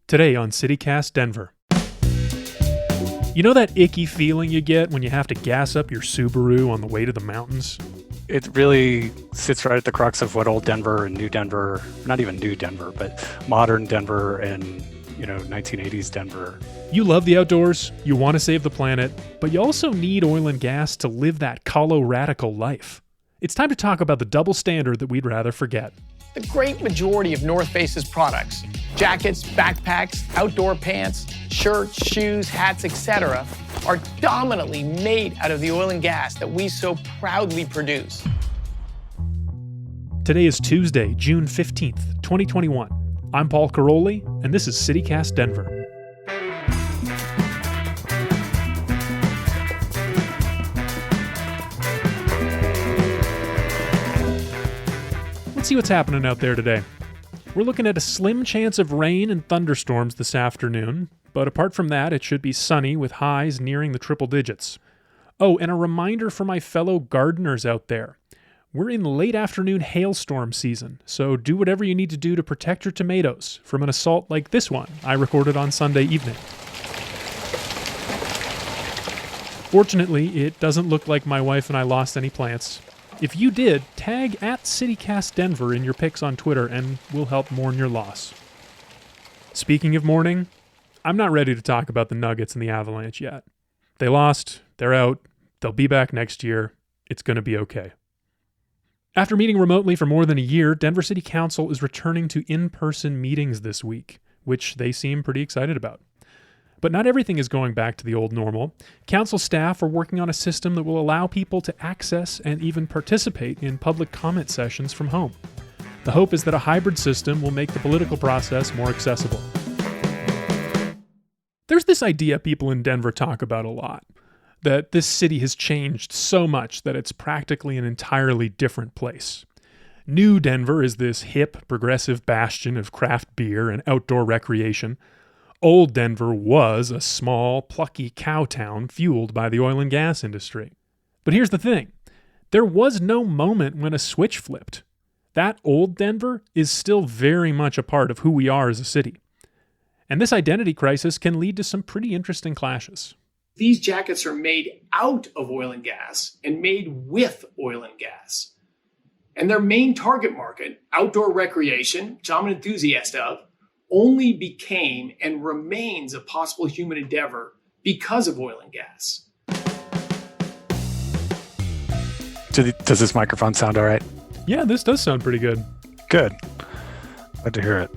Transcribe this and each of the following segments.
Today on CityCast Denver. You know that icky feeling you get when you have to gas up your Subaru on the way to the mountains? It really sits right at the crux of what old Denver and new Denver, not even new Denver, but modern Denver and, 1980s Denver. You love the outdoors, you want to save the planet, but you also need oil and gas to live that Colo-radical life. It's time to talk about the double standard that we'd rather forget. The great majority of North Face's products, jackets, backpacks, outdoor pants, shirts, shoes, hats, etc., are dominantly made out of the oil and gas that we so proudly produce. Today is Tuesday, June 15th, 2021. I'm Paul Caroli, and this is CityCast Denver. Let's see what's happening out there today. We're looking at a slim chance of rain and thunderstorms this afternoon, but apart from that, it should be sunny with highs nearing the triple digits. Oh, and a reminder for my fellow gardeners out there. We're in late afternoon hailstorm season, so do whatever you need to do to protect your tomatoes from an assault like this one I recorded on Sunday evening. Fortunately, it doesn't look like my wife and I lost any plants. If you did, tag at CityCast Denver in your pics on Twitter and we'll help mourn your loss. Speaking of mourning, I'm not ready to talk about the Nuggets and the Avalanche yet. They lost, they're out, they'll be back next year, it's going to be okay. After meeting remotely for more than a year, Denver City Council is returning to in-person meetings this week, which they seem pretty excited about. But not everything is going back to the old normal. Council staff are working on a system that will allow people to access and even participate in public comment sessions from home. The hope is that a hybrid system will make the political process more accessible. There's this idea people in Denver talk about a lot, that this city has changed so much that it's practically an entirely different place. New Denver is this hip, progressive bastion of craft beer and outdoor recreation. Old Denver was a small, plucky cow town fueled by the oil and gas industry. But here's the thing. There was no moment when a switch flipped. That old Denver is still very much a part of who we are as a city. And this identity crisis can lead to some pretty interesting clashes. These jackets are made out of oil and gas and made with oil and gas. And their main target market, outdoor recreation, which I'm an enthusiast of, only became and remains a possible human endeavor because of oil and gas. Does this microphone sound all right? Yeah, this does sound pretty good. Good. Glad to hear it.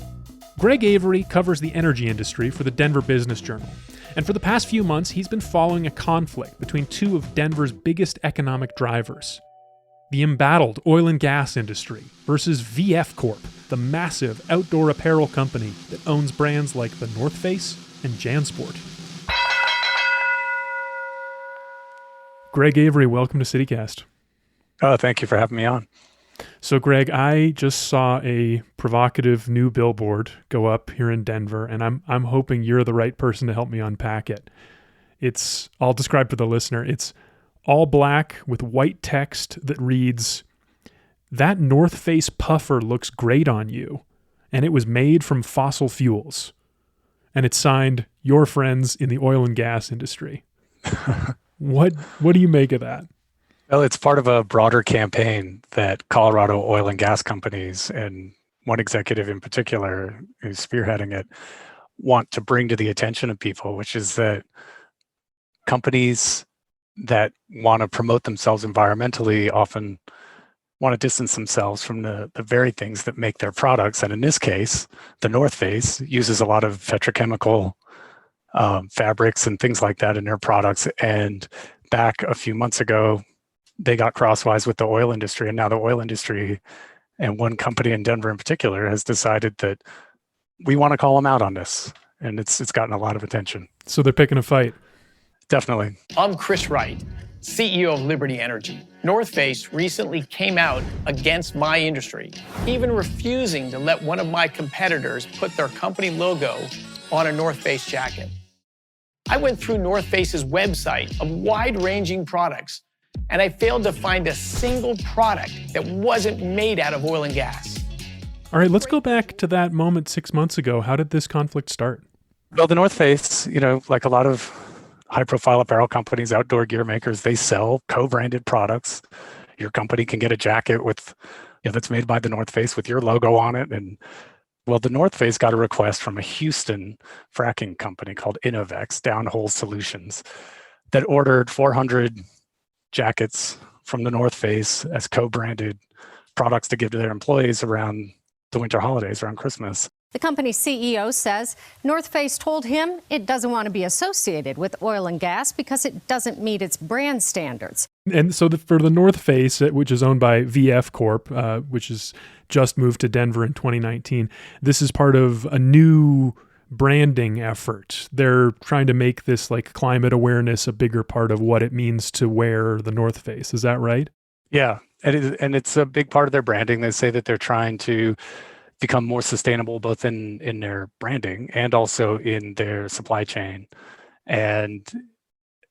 Greg Avery covers the energy industry for the Denver Business Journal. And for the past few months, he's been following a conflict between two of Denver's biggest economic drivers. The embattled oil and gas industry versus VF Corp, the massive outdoor apparel company that owns brands like the North Face and JanSport. Greg Avery, welcome to CityCast. Oh, thank you for having me on. So Greg, I just saw a provocative new billboard go up here in Denver, and I'm hoping you're the right person to help me unpack it. I'll describe for the listener, it's all black with white text that reads, "That North Face puffer looks great on you, and it was made from fossil fuels." And it's signed, "Your friends in the oil and gas industry." What do you make of that? Well, it's part of a broader campaign that Colorado oil and gas companies, and one executive in particular who's spearheading it, want to bring to the attention of people, which is that companies that want to promote themselves environmentally often want to distance themselves from the very things that make their products. And in this case, the North Face uses a lot of petrochemical fabrics and things like that in their products. And back a few months ago, they got crosswise with the oil industry. And now the oil industry, and one company in Denver in particular, has decided that we want to call them out on this. And it's gotten a lot of attention. So they're picking a fight. Definitely. I'm Chris Wright, CEO of Liberty Energy. North Face recently came out against my industry, even refusing to let one of my competitors put their company logo on a North Face jacket. I went through North Face's website of wide-ranging products, and I failed to find a single product that wasn't made out of oil and gas. All right, let's go back to that moment 6 months ago. How did this conflict start? Well, the North Face, like a lot of high-profile apparel companies, outdoor gear makers, they sell co-branded products. Your company can get a jacket with, that's made by the North Face with your logo on it. And well, the North Face got a request from a Houston fracking company called Innovex Downhole Solutions that ordered 400 jackets from the North Face as co-branded products to give to their employees around the winter holidays, around Christmas. The company's CEO says North Face told him it doesn't want to be associated with oil and gas because it doesn't meet its brand standards. And so for the North Face, which is owned by VF Corp, which has just moved to Denver in 2019, this is part of a new branding effort. They're trying to make this like climate awareness a bigger part of what it means to wear the North Face. Is that right? Yeah, and it's a big part of their branding. They say that they're trying to become more sustainable, both in their branding and also in their supply chain. And,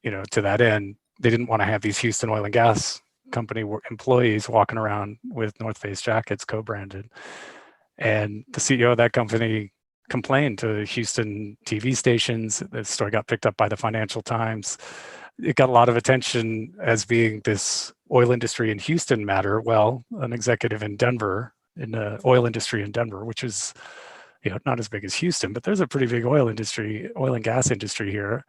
to that end, they didn't want to have these Houston oil and gas company employees walking around with North Face jackets co-branded. And the CEO of that company complained to Houston TV stations. The story got picked up by the Financial Times. It got a lot of attention as being this oil industry in Houston matter. Well, an executive in Denver, in the oil industry in Denver, which is, not as big as Houston, but there's a pretty big oil and gas industry here.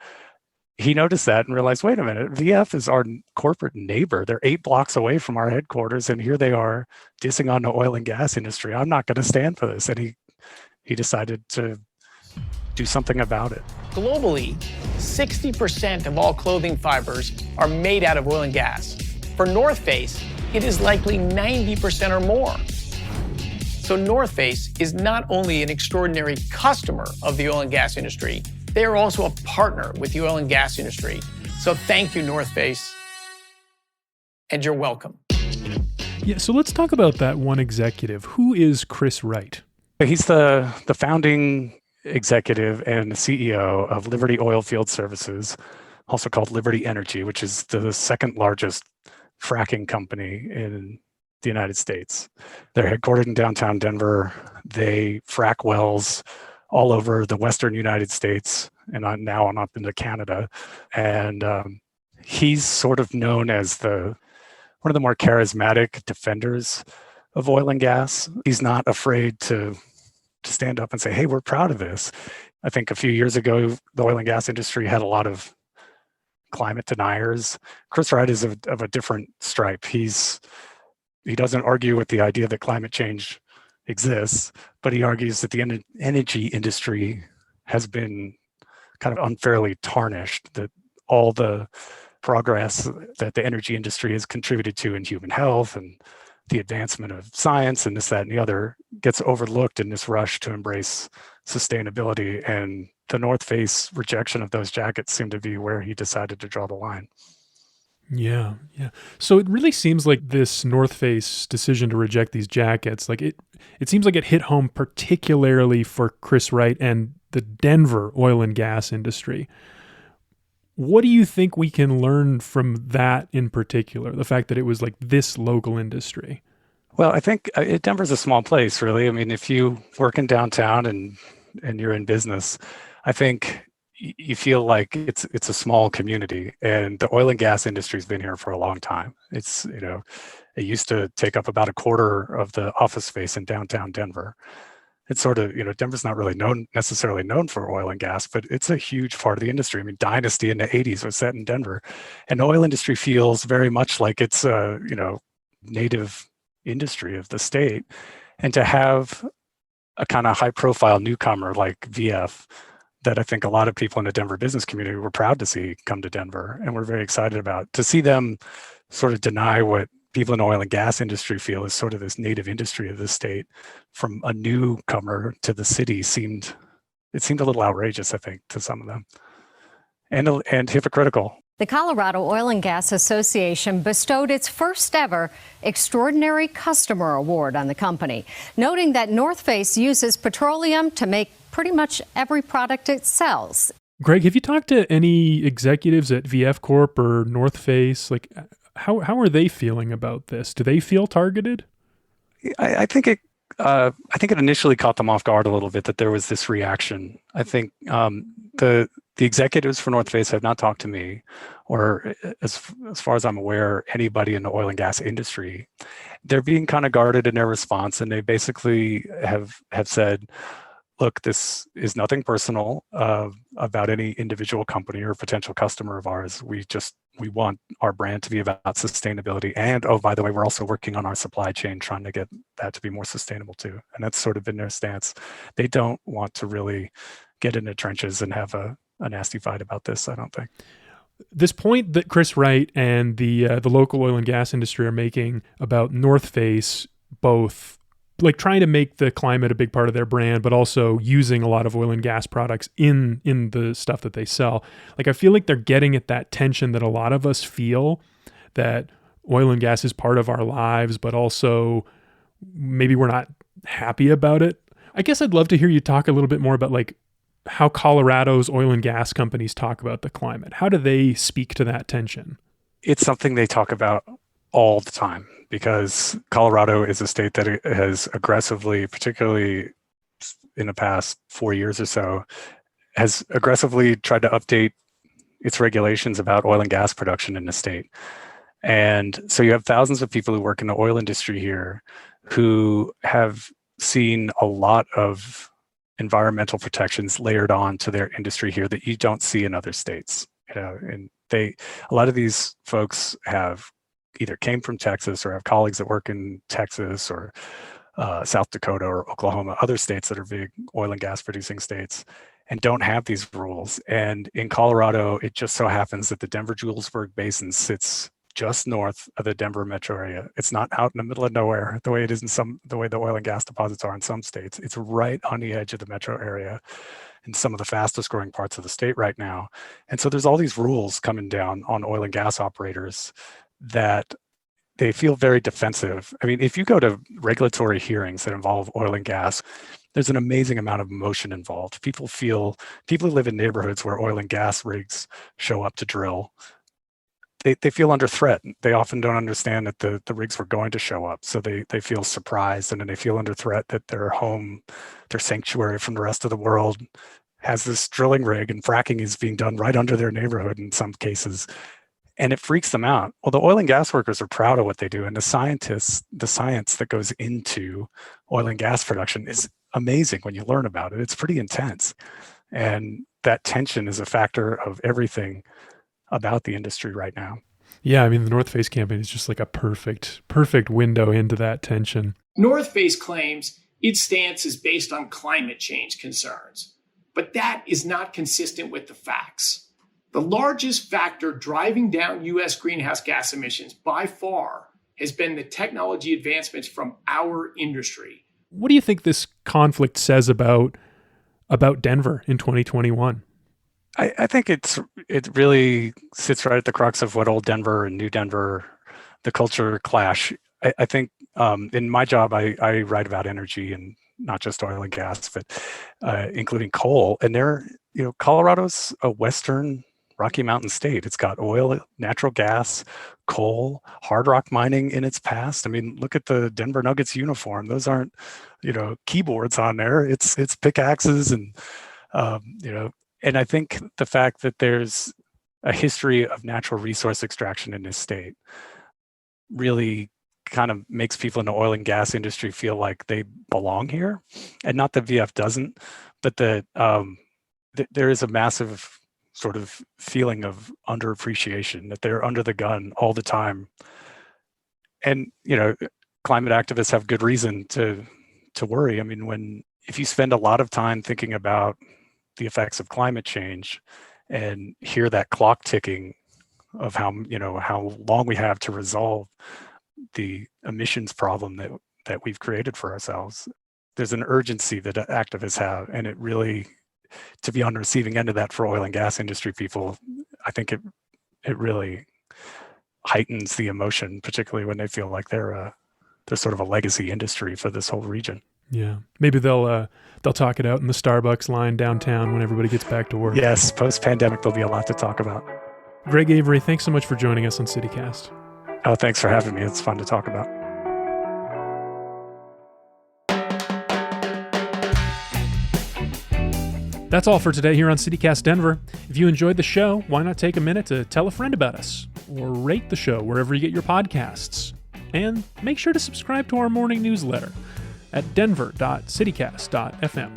He noticed that and realized, wait a minute, VF is our corporate neighbor. They're 8 blocks away from our headquarters, and here they are dissing on the oil and gas industry. I'm not going to stand for this. And he decided to do something about it. Globally, 60% of all clothing fibers are made out of oil and gas. For North Face, it is likely 90% or more. So North Face is not only an extraordinary customer of the oil and gas industry, they are also a partner with the oil and gas industry. So thank you, North Face, and you're welcome. Yeah, so let's talk about that one executive. Who is Chris Wright? He's the founding executive and the CEO of Liberty Oilfield Services, also called Liberty Energy, which is the second largest fracking company in the United States. They're headquartered in downtown Denver. They frack wells all over the Western United States and now on up into Canada. And he's sort of known as one of the more charismatic defenders of oil and gas. He's not afraid to stand up and say, hey, we're proud of this. I think a few years ago, the oil and gas industry had a lot of climate deniers. Chris Wright is of a different stripe. He doesn't argue with the idea that climate change exists, but he argues that the energy industry has been kind of unfairly tarnished, that all the progress that the energy industry has contributed to in human health and the advancement of science and this, that, and the other gets overlooked in this rush to embrace sustainability. And the North Face rejection of those jackets seemed to be where he decided to draw the line. Yeah. So it really seems like this North Face decision to reject these jackets, like it seems like it hit home particularly for Chris Wright and the Denver oil and gas industry. What do you think we can learn from that in particular, the fact that it was like this local industry? Well, I think Denver's a small place, really. I mean, if you work in downtown and you're in business, I think you feel like it's a small community, and the oil and gas industry's been here for a long time. It's, it used to take up about a quarter of the office space in downtown Denver. It's sort of, Denver's not really necessarily known for oil and gas, but it's a huge part of the industry. I mean, Dynasty in the 80s was set in Denver, and the oil industry feels very much like it's a, native industry of the state. And to have a kind of high profile newcomer like VF, that I think a lot of people in the Denver business community were proud to see come to Denver, and we're very excited about. To see them sort of deny what people in the oil and gas industry feel is sort of this native industry of the state from a newcomer to the city seemed a little outrageous, I think, to some of them, and hypocritical. The Colorado Oil and Gas Association bestowed its first ever Extraordinary Customer Award on the company, noting that North Face uses petroleum to make pretty much every product it sells. Greg, have you talked to any executives at VF Corp or North Face? Like, how are they feeling about this? Do they feel targeted? I think it initially caught them off guard a little bit that there was this reaction. I think the executives for North Face have not talked to me, or as far as I'm aware, anybody in the oil and gas industry. They're being kind of guarded in their response, and they basically have said, look, this is nothing personal about any individual company or potential customer of ours. We want our brand to be about sustainability. And, oh, by the way, we're also working on our supply chain, trying to get that to be more sustainable too. And that's sort of been their stance. They don't want to really get in the trenches and have a nasty fight about this, I don't think. This point that Chris Wright and the local oil and gas industry are making about North Face, both like trying to make the climate a big part of their brand, but also using a lot of oil and gas products in the stuff that they sell. Like, I feel like they're getting at that tension that a lot of us feel, that oil and gas is part of our lives, but also maybe we're not happy about it. I guess I'd love to hear you talk a little bit more about like how Colorado's oil and gas companies talk about the climate. How do they speak to that tension? It's something they talk about all the time, because Colorado is a state that has aggressively, particularly in the past 4 years or so, has aggressively tried to update its regulations about oil and gas production in the state. And so you have thousands of people who work in the oil industry here who have seen a lot of environmental protections layered on to their industry here that you don't see in other states. And a lot of these folks have either came from Texas or have colleagues that work in Texas or South Dakota or Oklahoma, other states that are big oil and gas producing states, and don't have these rules. And in Colorado, it just so happens that the Denver-Julesburg Basin sits just north of the Denver metro area. It's not out in the middle of nowhere the way it is the way the oil and gas deposits are in some states. It's right on the edge of the metro area in some of the fastest growing parts of the state right now. And so there's all these rules coming down on oil and gas operators that they feel very defensive. I mean, if you go to regulatory hearings that involve oil and gas, there's an amazing amount of emotion involved. People who live in neighborhoods where oil and gas rigs show up to drill, they feel under threat. They often don't understand that the rigs were going to show up. So they feel surprised, and then they feel under threat that their home, their sanctuary from the rest of the world, has this drilling rig, and fracking is being done right under their neighborhood in some cases. And it freaks them out. Well, the oil and gas workers are proud of what they do. And the science that goes into oil and gas production is amazing when you learn about it. It's pretty intense. And that tension is a factor of everything about the industry right now. Yeah, I mean, the North Face campaign is just like a perfect window into that tension. North Face claims its stance is based on climate change concerns, but that is not consistent with the facts. The largest factor driving down U.S. greenhouse gas emissions by far has been the technology advancements from our industry. What do you think this conflict says about Denver in 2021? I think it really sits right at the crux of what old Denver and new Denver, the culture clash. I think in my job, I write about energy, and not just oil and gas, but including coal. And Colorado's a Western Rocky Mountain state. It's got oil, natural gas, coal, hard rock mining in its past. I mean, look at the Denver Nuggets uniform. Those aren't, keyboards on there. It's pickaxes and, and I think the fact that there's a history of natural resource extraction in this state really kind of makes people in the oil and gas industry feel like they belong here. And not that VF doesn't, but that there is a massive sort of feeling of underappreciation, that they're under the gun all the time. And, climate activists have good reason to worry. I mean, if you spend a lot of time thinking about the effects of climate change and hear that clock ticking of how long we have to resolve the emissions problem that we've created for ourselves, there's an urgency that activists have, and it really, to be on the receiving end of that for oil and gas industry people, I think it really heightens the emotion, particularly when they feel like they're sort of a legacy industry for this whole region. Yeah, maybe they'll talk it out in the Starbucks line downtown when everybody gets back to work. Yes, post-pandemic there'll be a lot to talk about. Greg Avery, thanks so much for joining us on CityCast. Oh, thanks for having me. It's fun to talk about. That's all for today here on CityCast Denver. If you enjoyed the show, why not take a minute to tell a friend about us or rate the show wherever you get your podcasts? And make sure to subscribe to our morning newsletter at denver.citycast.fm.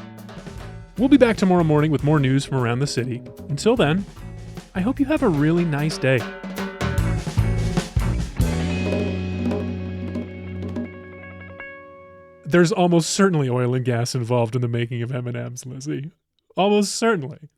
We'll be back tomorrow morning with more news from around the city. Until then, I hope you have a really nice day. There's almost certainly oil and gas involved in the making of M&Ms, Lizzie. Almost certainly.